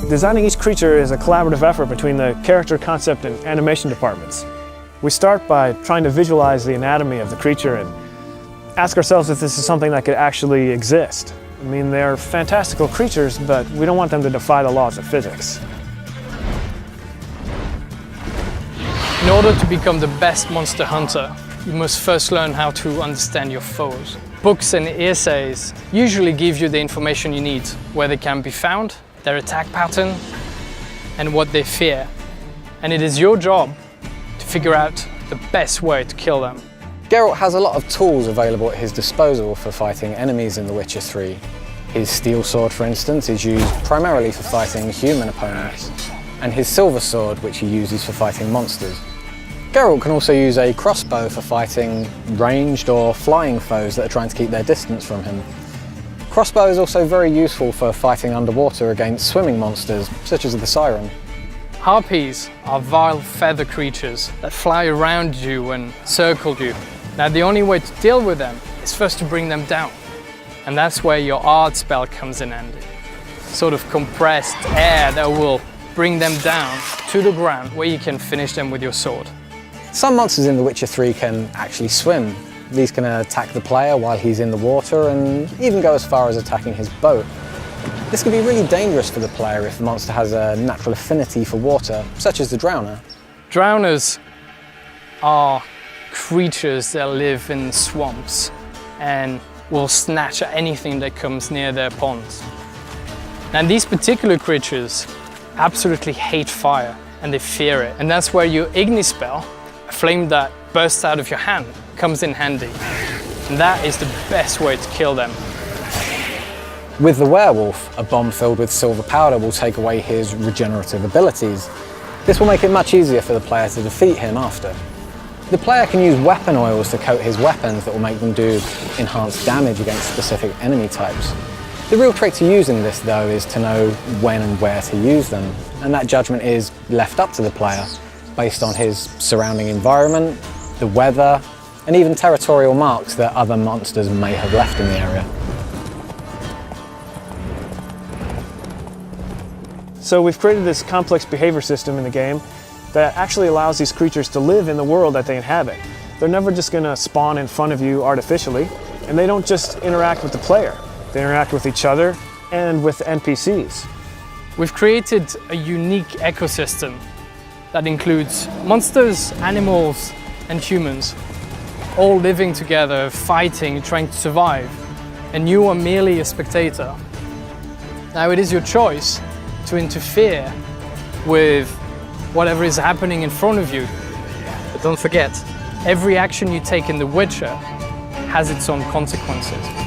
Designing each creature is a collaborative effort between the character, concept, and animation departments. We start by trying to visualize the anatomy of the creature and ask ourselves if this is something that could actually exist. I mean, they're fantastical creatures, but we don't want them to defy the laws of physics. In order to become the best monster hunter, you must first learn how to understand your foes. Books and essays usually give you the information you need, where they can be found, their attack pattern, and what they fear. And it is your job to figure out the best way to kill them. Geralt has a lot of tools available at his disposal for fighting enemies in The Witcher 3. His steel sword, for instance, is used primarily for fighting human opponents, and his silver sword, which he uses for fighting monsters. Geralt can also use a crossbow for fighting ranged or flying foes that are trying to keep their distance from him. Crossbow is also very useful for fighting underwater against swimming monsters, such as the Siren. Harpies are vile feather creatures that fly around you and circle you. Now the only way to deal with them is first to bring them down. And that's where your art spell comes in handy. Sort of compressed air that will bring them down to the ground where you can finish them with your sword. Some monsters in The Witcher 3 can actually swim. These can attack the player while he's in the water and even go as far as attacking his boat. This can be really dangerous for the player if the monster has a natural affinity for water, such as the Drowner. Drowners are creatures that live in swamps and will snatch at anything that comes near their ponds. And these particular creatures absolutely hate fire and they fear it. And that's where your Igni spell, a flame that bursts out of your hand, comes in handy. And that is the best way to kill them. With the werewolf, a bomb filled with silver powder will take away his regenerative abilities. This will make it much easier for the player to defeat him after. The player can use weapon oils to coat his weapons that will make them do enhanced damage against specific enemy types. The real trick to using this, though, is to know when and where to use them, and that judgment is left up to the player based on his surrounding environment, the weather, and even territorial marks that other monsters may have left in the area. So we've created this complex behavior system in the game that actually allows these creatures to live in the world that they inhabit. They're never just going to spawn in front of you artificially, and they don't just interact with the player. They interact with each other and with NPCs. We've created a unique ecosystem that includes monsters, animals, and humans, all living together, fighting, trying to survive, and you are merely a spectator. Now it is your choice to interfere with whatever is happening in front of you. But don't forget, every action you take in The Witcher has its own consequences.